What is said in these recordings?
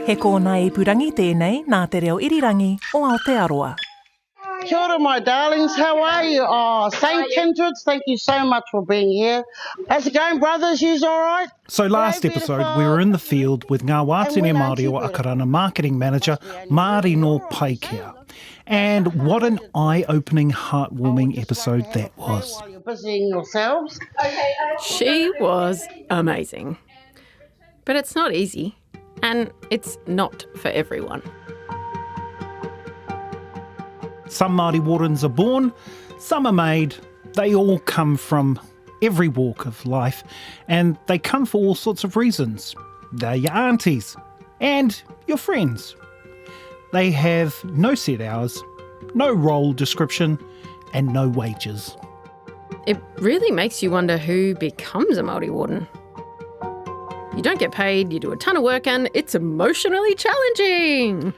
He kōna ipurangi tēnei nā te reo irirangi o Aotearoa. Kia ora, my darlings. How are you? Oh, St. Kindred's, thank you so much for being here. How's it going, brothers? You's all right? So last episode, we were in the field with Ngā Wātene Māori o Akarana Marketing Manager, Māori no Paikea. And what an eye-opening, heartwarming episode that was. While you're busying yourselves. She was amazing. But it's not easy, and it's not for everyone. Some Māori Wardens are born, some are made. They all come from every walk of life, and they come for all sorts of reasons. They're your aunties and your friends. They have no set hours, no role description, and no wages. It really makes you wonder who becomes a Māori Warden. You don't get paid, you do a ton of work, and it's emotionally challenging.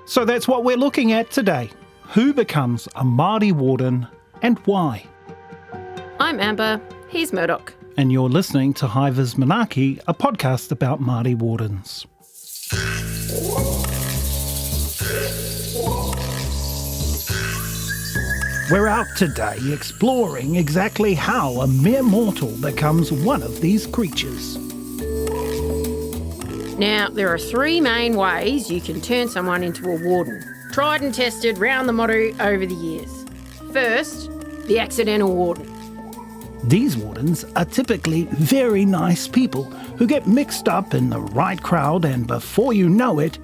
So that's what we're looking at today. Who becomes a Māori Warden and why? I'm Amber, he's Murdoch. And you're listening to Viz Manaaki, a podcast about Māori Wardens. We're out today exploring exactly how a mere mortal becomes one of these creatures. Now, there are three main ways you can turn someone into a warden. Tried and tested round the Moru over the years. First, the accidental warden. These wardens are typically very nice people who get mixed up in the right crowd, and before you know it,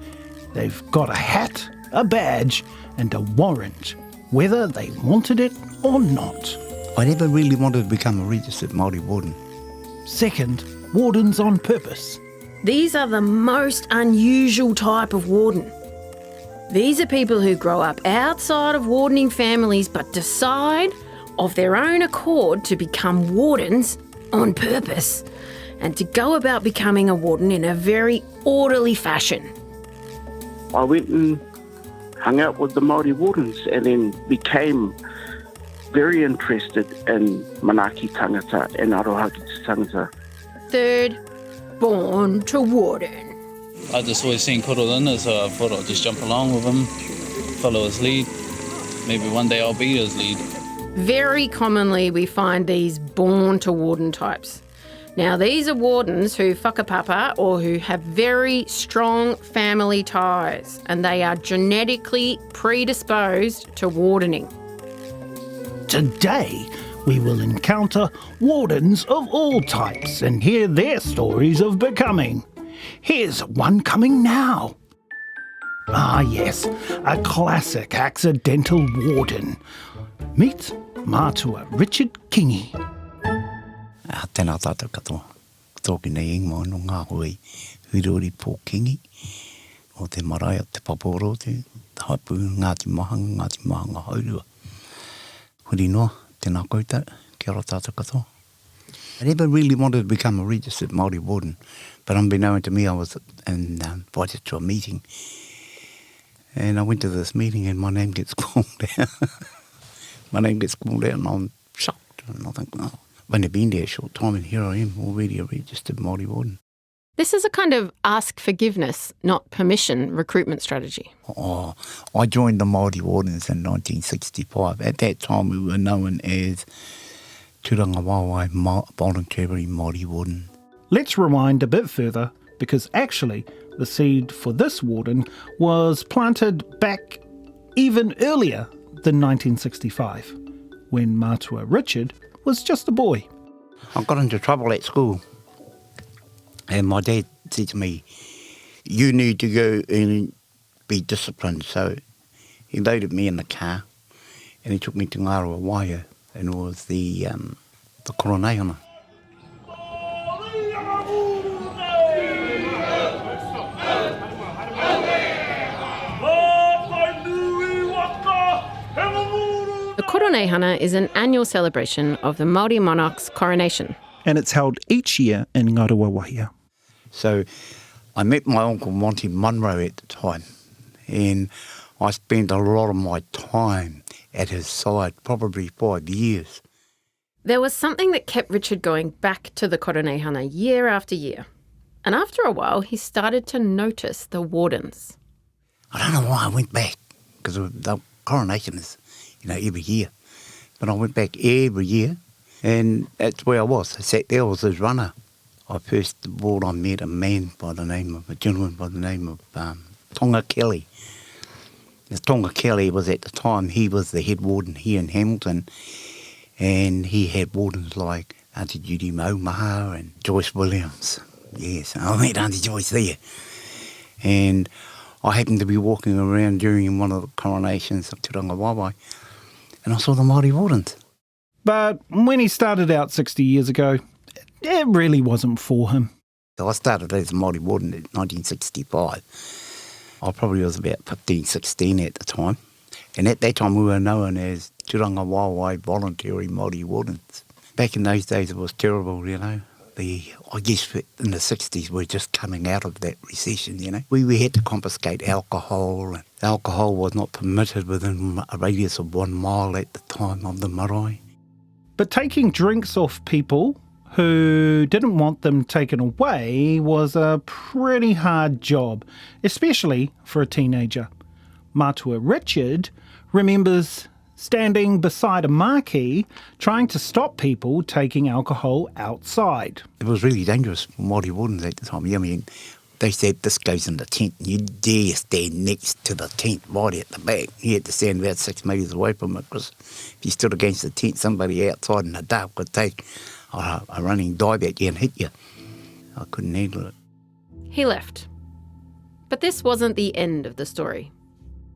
they've got a hat, a badge and a warrant, whether they wanted it or not. I never really wanted to become a registered Māori Warden. Second, wardens on purpose. These are the most unusual type of warden. These are people who grow up outside of wardening families but decide of their own accord to become wardens on purpose and to go about becoming a warden in a very orderly fashion. I went and hung out with the Māori Wardens and then became very interested in Manaaki tangata and arohaki tangata. Third, born to warden. I just always seen Kororana, so I thought I'd just jump along with him, follow his lead. Maybe one day I'll be his lead. Very commonly we find these born to warden types. Now these are wardens who whakapapa or who have very strong family ties and they are genetically predisposed to wardening. Today, we will encounter wardens of all types and hear their stories of becoming. Here's one coming now. Ah yes, a classic accidental warden. Meet Mātua Richard Kingi. Tēnā tātou katoa. Tōki nei ingoa no ngā hui huirori pō Kingi. O te marae o te paporo te haipu Ngāti Mahanga haurua. Huri noa, tēnā koutou, kia ora tātou katoa. I never really wanted to become a registered Māori Warden, but unbeknown to me, I was invited to a meeting. And I went to this meeting and my name gets called out. My name gets called out and I'm shocked. And I think, oh, I've only been there a short time and here I am, already a registered Māori Warden. This is a kind of ask forgiveness, not permission recruitment strategy. Oh, I joined the Māori Wardens in 1965. At that time, we were known as Turanga Wāwai Voluntary Māori Warden. Let's rewind a bit further, because actually the seed for this warden was planted back even earlier than 1965, when Mātua Richard was just a boy. I got into trouble at school. And my dad said to me, you need to go and be disciplined. So he loaded me in the car and he took me to Ngāroa Waia, and it was the Koronehana. The Koronehana is an annual celebration of the Māori monarch's coronation. And it's held each year in Ngāroa Waia. So I met my uncle Monty Munro at the time, and I spent a lot of my time at his side, probably 5 years. There was something that kept Richard going back to the Koronehana year after year. And after a while, he started to notice the wardens. I don't know why I went back, because the coronation is, every year. But I went back every year, and that's where I was. I sat there, I was his runner. First of all, I met a gentleman by the name of Tonga Kelly. This Tonga Kelly was at the time, he was the head warden here in Hamilton, and he had wardens like Auntie Judy Maumaha and Joyce Williams. Yes, I met Auntie Joyce there. And I happened to be walking around during one of the coronations of Te Ranga Waiwai, and I saw the Māori Wardens. But when he started out 60 years ago, it really wasn't for him. So I started as a Māori Warden in 1965. I probably was about 15, 16 at the time. And at that time we were known as Te Ranga Waiwai Voluntary Māori Wardens. Back in those days it was terrible, I guess in the 60s we're just coming out of that recession, We had to confiscate alcohol, and alcohol was not permitted within a radius of 1 mile at the time of the marae. But taking drinks off people who didn't want them taken away was a pretty hard job, especially for a teenager. Mātua Richard remembers standing beside a maki trying to stop people taking alcohol outside. It was really dangerous for Māori Wardens at the time. They said this goes in the tent. You dare stand next to the tent right at the back. You had to stand about 6 metres away from it, because if you stood against the tent, somebody outside in the dark could take a running dive at you and hit you. I couldn't handle it. He left. But this wasn't the end of the story.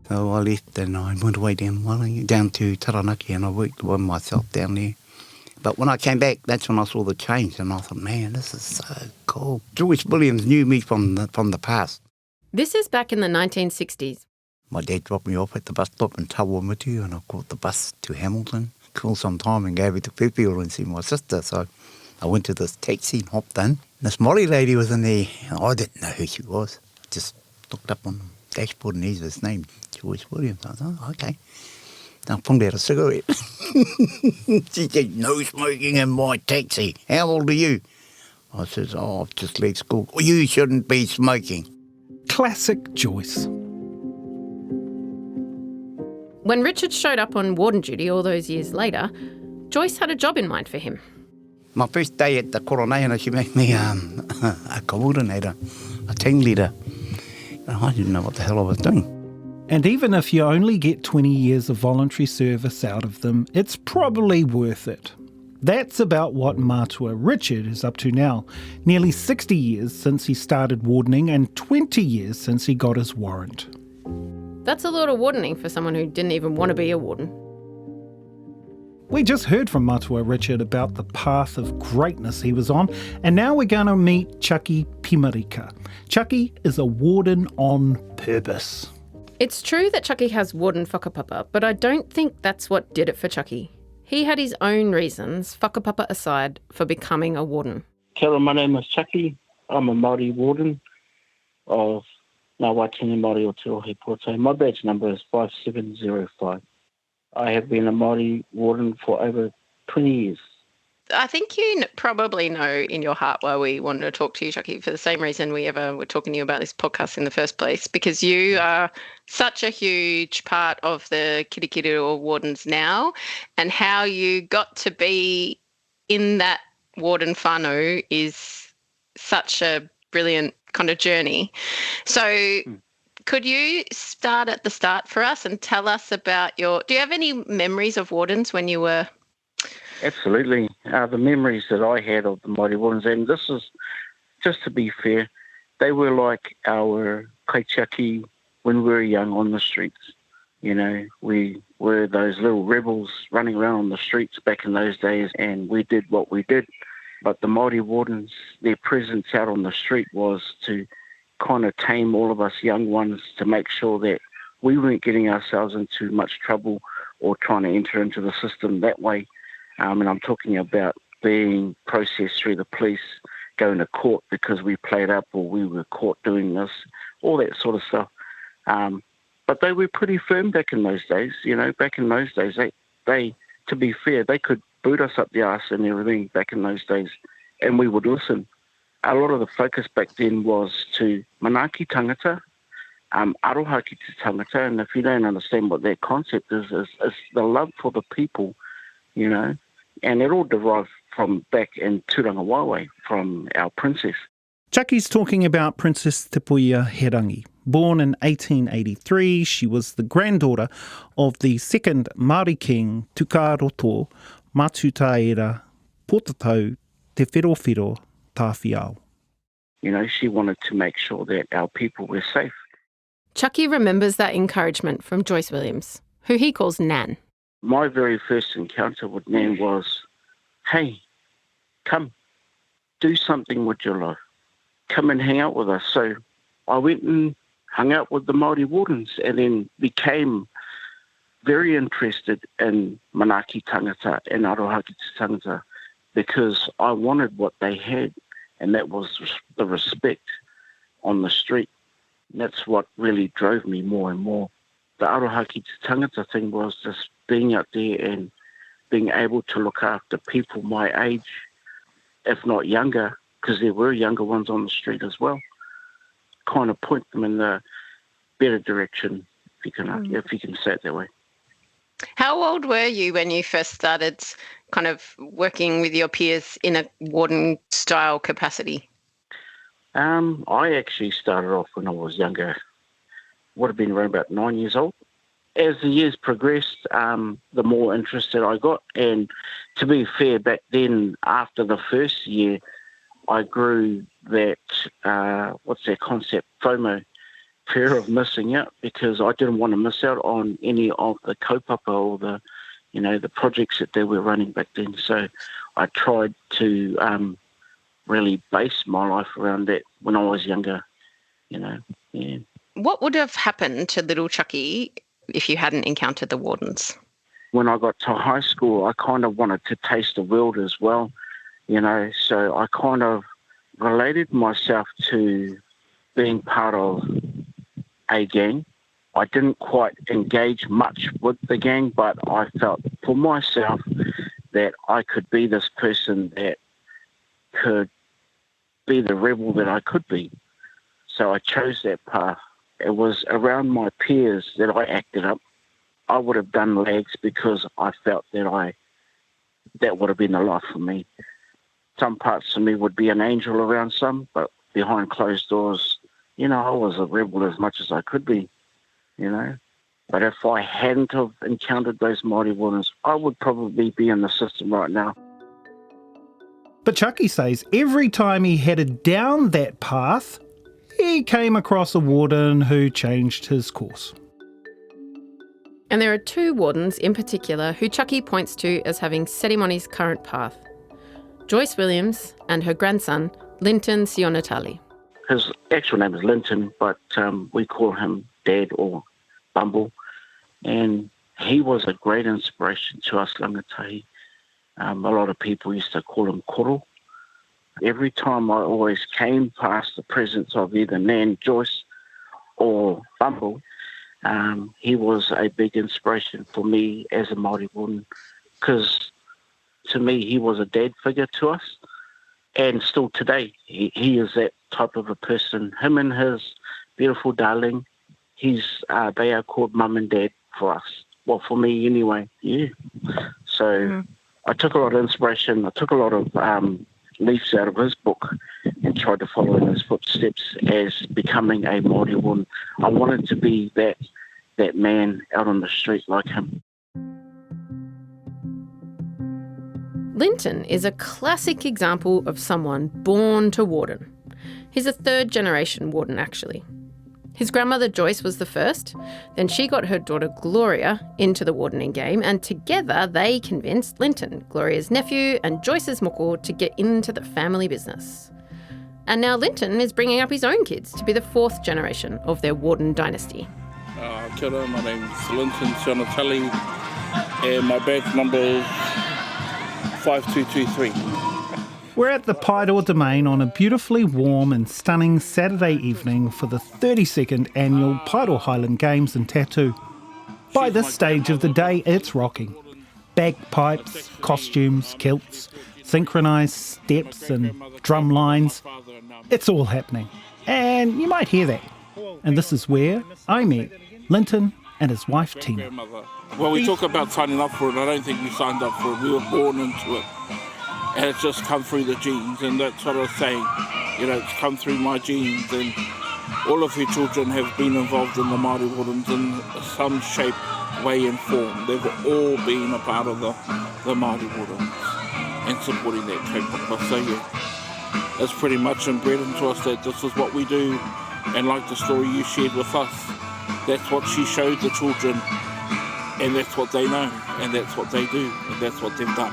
So I left and I went away down to Taranaki, and I worked by myself down there. But when I came back, that's when I saw the change, and I thought, man, this is so cool. Joyce Williams knew me from the past. This is back in the 1960s. My dad dropped me off at the bus stop in Tawamitu, and I caught the bus to Hamilton. Called some time and gave me to Pepio and see my sister. So I went to this taxi and hopped in. This Māori lady was in there, and I didn't know who she was. Just looked up on the dashboard and here's his name, Joyce Williams. I thought, oh, okay. I pulled out a cigarette. She said, no smoking in my taxi. How old are you? I says, I've just left school. Well, you shouldn't be smoking. Classic Joyce. When Richard showed up on warden duty all those years later, Joyce had a job in mind for him. My first day at the coronation, she made me a coordinator, a team leader. And I didn't know what the hell I was doing. And even if you only get 20 years of voluntary service out of them, it's probably worth it. That's about what Mātua Richard is up to now. Nearly 60 years since he started wardening and 20 years since he got his warrant. That's a lot of wardening for someone who didn't even want to be a warden. We just heard from Mātua Richard about the path of greatness he was on, and now we're going to meet Chucky Pimarika. Chucky is a warden on purpose. It's true that Chucky has warden whakapapa, but I don't think that's what did it for Chucky. He had his own reasons, whakapapa aside, for becoming a warden. Kia ora, my name is Chucky. I'm a Māori Warden of Ngā Waitangi Māori o Te Rohe Porto. My badge number is 5705. I have been a Māori Warden for over 20 years. I think you probably know in your heart why we wanted to talk to you, Chucky, for the same reason we ever were talking to you about this podcast in the first place, because you are such a huge part of the Kirikiri Wardens now, and how you got to be in that warden whānau is such a brilliant kind of journey. So could you start at the start for us and tell us about do you have any memories of wardens when you were... Absolutely. The memories that I had of the Māori Wardens, and this is, just to be fair, they were like our kaitiaki when we were young on the streets. You know, we were those little rebels running around on the streets back in those days, and we did what we did. But the Māori Wardens, their presence out on the street was to kind of tame all of us young ones, to make sure that we weren't getting ourselves into much trouble or trying to enter into the system that way. And I'm talking about being processed through the police, going to court because we played up or we were caught doing this, all that sort of stuff. But they were pretty firm back in those days. You know, back in those days, they to be fair, they could boot us up the arse and everything back in those days, and we would listen. a lot of the focus back then was to Manaaki tangata, arohaki te tangata, and if you don't understand what that concept is the love for the people, you know, and it all derived from back in Turanga Waewae, from our princess. Chucky's talking about Princess Te Puia Herangi. Born in 1883, she was the granddaughter of the second Māori king Tukaroto Matutaira Potatau Te Whirowhiro Tāwhiao. You know, she wanted to make sure that our people were safe. Chucky remembers that encouragement from Joyce Williams, who he calls Nan. My very first encounter with Nan was, hey, come, do something with your life. Come and hang out with us. So I went and hung out with the Māori Wardens and then became very interested in Manaaki tangata and arohaki tangata because I wanted what they had, and that was the respect on the street. And that's what really drove me more and more. The arohaki tangata thing was just being out there and being able to look after people my age, if not younger, because there were younger ones on the street as well. Kind of point them in the better direction, if you can say it that way. How old were you when you first started kind of working with your peers in a warden style capacity? I actually started off when I was younger. Would have been around about 9 years old. As the years progressed, the more interested I got. And to be fair, back then, after the first year, I grew that, what's that concept, FOMO, fear of missing out, because I didn't want to miss out on any of the kaupapa or the, you know, the projects that they were running back then. So I tried to really base my life around that when I was younger, you know. Yeah. What would have happened to little Chucky if you hadn't encountered the Wardens? When I got to high school, I kind of wanted to taste the world as well, you know, so I kind of related myself to being part of a gang. I didn't quite engage much with the gang, but I felt for myself that I could be this person that could be the rebel that I could be. So I chose that path. It was around my peers that I acted up. I would have done lags because I felt that that would have been the life for me. Some parts of me would be an angel around some, but behind closed doors, you know, I was a rebel as much as I could be, you know. But if I hadn't have encountered those Māori Wardens, I would probably be in the system right now. But Chucky says every time he headed down that path, he came across a warden who changed his course. And there are two wardens in particular who Chucky points to as having set him on his current path. Joyce Williams and her grandson, Linton Sionatali. His actual name is Linton, but we call him Dad or Bumble. And he was a great inspiration to us Langatahi. A lot of people used to call him Koro. Every time I always came past the presence of either Nan, Joyce, or Bumble, he was a big inspiration for me as a Māori Warden, because to me he was a dad figure to us, and still today he is that type of a person. Him and his beautiful darling, they are called mum and dad for us. Well, for me anyway. Yeah. So I took a lot of inspiration. I took a lot of leaves out of his book and tried to follow in his footsteps as becoming a Māori Warden. I wanted to be that man out on the street like him. Linton is a classic example of someone born to warden. He's a third-generation warden, actually. His grandmother Joyce was the first, then she got her daughter Gloria into the wardening game, and together they convinced Linton, Gloria's nephew and Joyce's moko, to get into the family business. And now Linton is bringing up his own kids to be the fourth generation of their warden dynasty. Kia ora, my name's Linton Sionatali, and my badge number 5223. We're at the Paeroa Domain on a beautifully warm and stunning Saturday evening for the 32nd annual Paeroa Highland Games and Tattoo. By this stage of the day, it's rocking. Bagpipes, costumes, kilts, synchronised steps and drum lines. It's all happening. And you might hear that. And this is where I met Linton and his wife Tina. Well, we talk about signing up for it. I don't think we signed up for it. We were born into it. And it's just come through the genes. And that's what I was saying. You know, it's come through my genes. And all of her children have been involved in the Māori Wardens in some shape, way and form. They've all been a part of the Māori Wardens and supporting that kaupapa. So yeah, it's pretty much inbred into us that this is what we do. And like the story you shared with us, that's what she showed the children, and that's what they know, and that's what they do, and that's what they've done.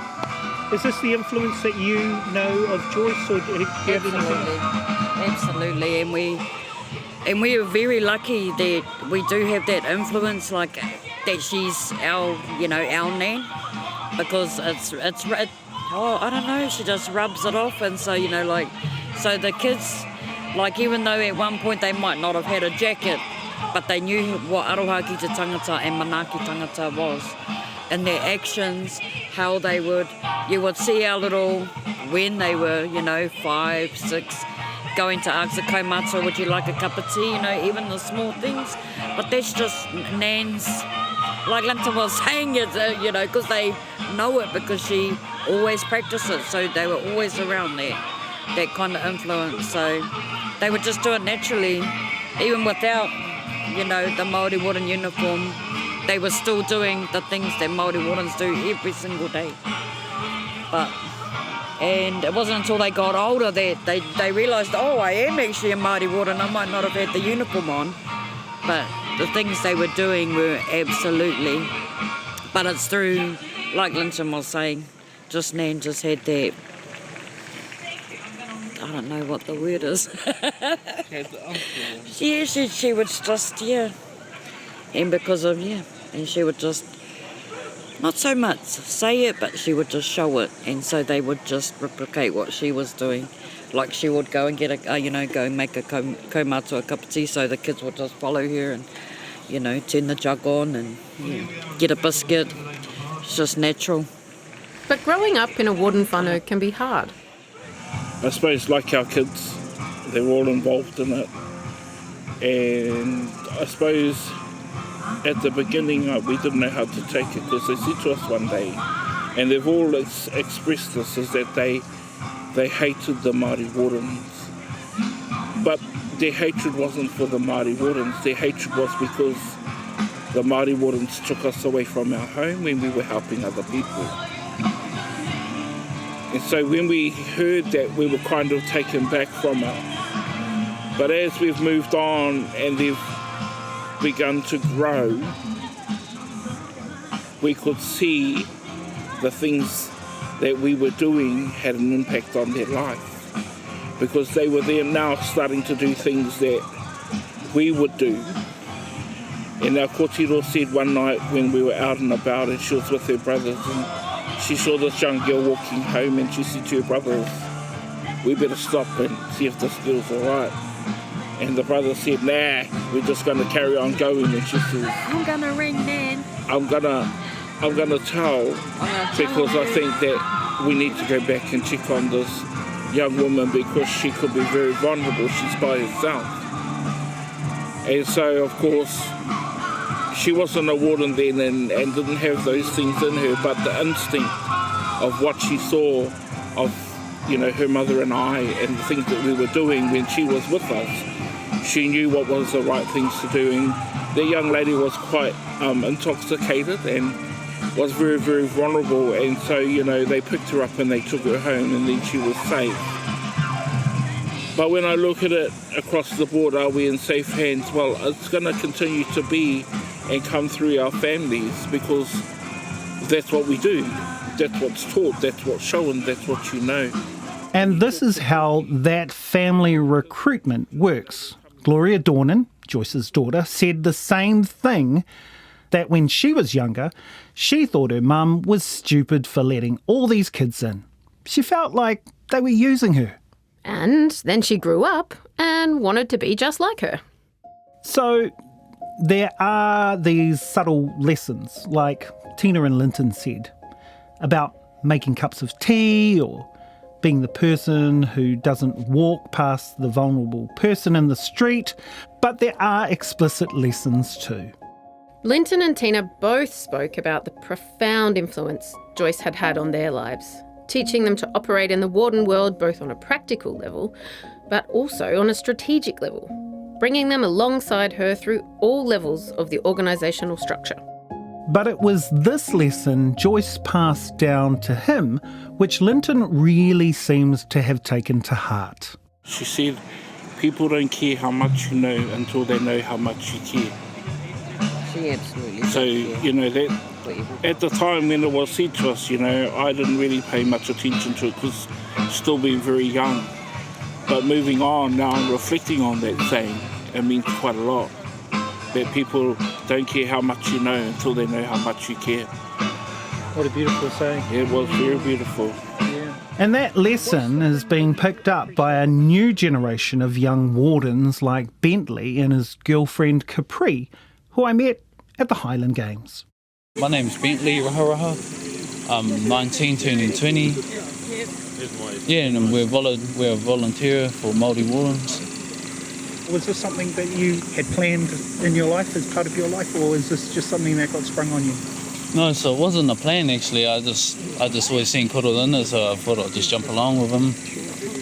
Is this the influence that you know of Joyce, or do you have anything? Absolutely, and we are very lucky that we do have that influence, like that she's our nan, because I don't know, she just rubs it off, and so so the kids, like even though at one point they might not have had a jacket, but they knew what arohaki te tangata and manaaki tangata was, and their actions, how you would see our little, when they were 5, 6, going to ask the kaumata, would you like a cup of tea, even the small things, but that's just Nan's, like Linton was saying, because they know it, because she always practiced it, so they were always around that kind of influence, so they would just do it naturally, even without, the Māori Warden uniform. They were still doing the things that Māori Wardens do every single day. And it wasn't until they got older that they realised, oh, I am actually a Māori Warden, I might not have had the uniform on, but the things they were doing were absolutely, but it's through, like Linton was saying, Nan just had that, I don't know what the word is. Yeah, she would just, and because of, and she would just, not so much say it, but she would just show it, and so they would just replicate what she was doing. Like she would go and get go and make a kaumata, a cup of tea, so the kids would just follow her and, turn the jug on and get a biscuit. It's just natural. But growing up in a warden whānau can be hard. I suppose like our kids, they're all involved in it. And I suppose at the beginning we didn't know how to take it, because they said to us one day, and they've all expressed this, is that they hated the Māori Wardens. But their hatred wasn't for the Māori Wardens, their hatred was because the Māori Wardens took us away from our home when we were helping other people. And so when we heard that, we were kind of taken back from it. But as we've moved on and they've begun to grow, we could see the things that we were doing had an impact on their life, because they were there now starting to do things that we would do. And our kōtiro said one night when we were out and about, and she was with her brothers, and she saw this young girl walking home, and she said to her brothers, we better stop and see if this girl's all right. And the brother said, nah, we're just going to carry on going. And she said, I'm going to ring Nan. I'm gonna tell, because I think that we need to go back and check on this young woman, because she could be very vulnerable. She's by herself. And so, of course, she wasn't a warden then and didn't have those things in her, but the instinct of what she saw of, her mother and I, and the things that we were doing when she was with us, she knew what was the right things to do. And the young lady was quite intoxicated and was very, very vulnerable. And so, they picked her up and they took her home, and then she was safe. But when I look at it across the board, are we in safe hands? Well, it's going to continue to be and come through our families, because that's what we do. That's what's taught, that's what's shown, that's what you know. And this is how that family recruitment works. Gloria Dornan, Joyce's daughter, said the same thing, that when she was younger, she thought her mum was stupid for letting all these kids in. She felt like they were using her. And then she grew up and wanted to be just like her. So there are these subtle lessons, like Tina and Linton said, about making cups of tea or being the person who doesn't walk past the vulnerable person in the street, but there are explicit lessons too. Linton and Tina both spoke about the profound influence Joyce had had on their lives, teaching them to operate in the warden world both on a practical level, but also on a strategic level, bringing them alongside her through all levels of the organisational structure. But it was this lesson Joyce passed down to him, which Linton really seems to have taken to heart. She said, people don't care how much you know until they know how much you care. She absolutely So, that at the time when it was said to us, I didn't really pay much attention to it because still being very young. But moving on, now I'm reflecting on that saying, it means quite a lot. That people don't care how much you know until they know how much you care. What a beautiful saying. It was very beautiful. Yeah. And that lesson is being picked up by a new generation of young wardens like Bentley and his girlfriend Capri, who I met at the Highland Games. My name's Bentley Raharaha. I'm 19, turning 20. Yeah, and we're a volunteer for Māori Wardens. Was this something that you had planned in your life, as part of your life, or is this just something that got sprung on you? No, so it wasn't a plan actually. I just always seen Kororina, so I thought I'd just jump along with him,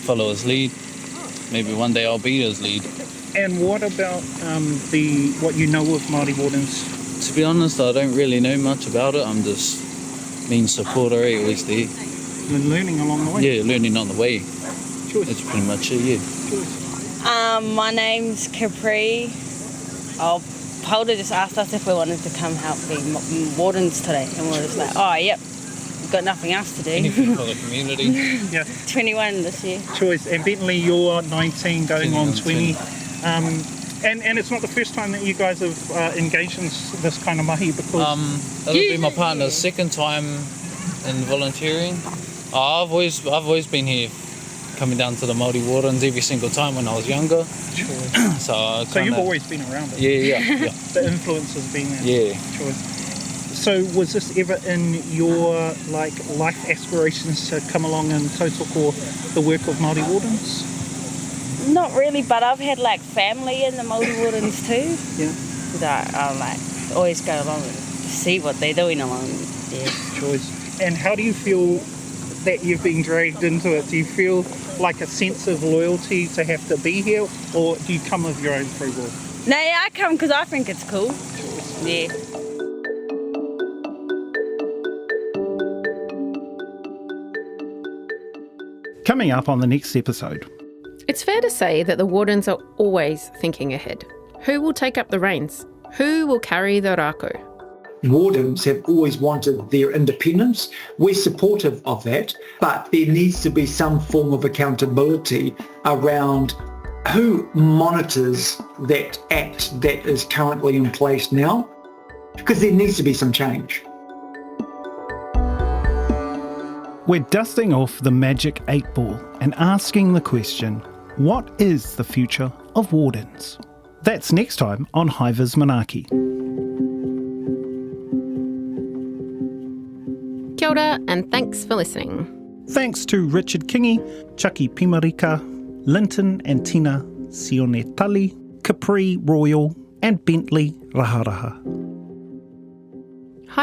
follow his lead. Maybe one day I'll be his lead. And what about what you know of Māori Wardens? To be honest, I don't really know much about it. I'm just being supporter, always there. And learning along the way? Yeah, learning on the way. Choice. That's pretty much it, yeah. Choice. My name's Capri. Paula just asked us if we wanted to come help be wardens today, and we were just like, oh, yep, we've got nothing else to do. Anything for the community. Yeah. 21 this year. Choice. And Bentley, you're 19, going on 20. And it's not the first time that you guys have engaged in this kind of mahi, because... It'll be my partner's second time in volunteering. I've always been here, coming down to the Māori Wardens every single time when I was younger. Sure. So you've always been around it? Yeah. The influence has been there? Yeah. Sure. So was this ever in your life aspirations to come along and tautoko the work of Māori Wardens? Not really, but I've had family in the Māori Wardens too. Yeah. So I always go along and see what they're doing along. Yeah. Choice. And how do you feel that you've been dragged into it? Do you feel like a sense of loyalty to have to be here, or do you come of your own free will? No, I come because I think it's cool. Yeah. Coming up on the next episode. It's fair to say that the wardens are always thinking ahead. Who will take up the reins? Who will carry the rako? Wardens have always wanted their independence. We're supportive of that, but there needs to be some form of accountability around who monitors that act that is currently in place now, because there needs to be some change. We're dusting off the magic 8-ball and asking the question, what is the future of wardens? That's next time on Viz Manaaki. Kia ora, and thanks for listening. Thanks to Richard Kingi, Chucky Pimarika, Linton and Tina Sionetali, Capri Royal, and Bentley Raharaha.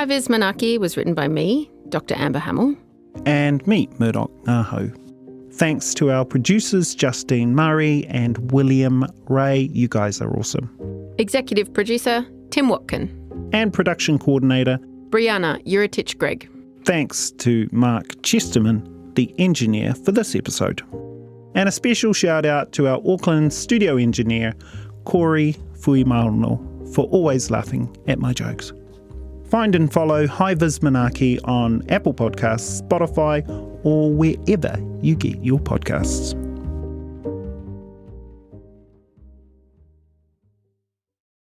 Viz Manaaki was written by me, Dr. Amber Hamill. And me, Murdoch Ngaho. Thanks to our producers, Justine Murray and William Ray. You guys are awesome. Executive producer, Tim Watkin. And production coordinator, Brianna Uritich-Gregg. Thanks to Mark Chesterman, the engineer for this episode. And a special shout out to our Auckland studio engineer, Corey Fuimaono, for always laughing at my jokes. Find and follow Viz Manaaki on Apple Podcasts, Spotify, or wherever you get your podcasts.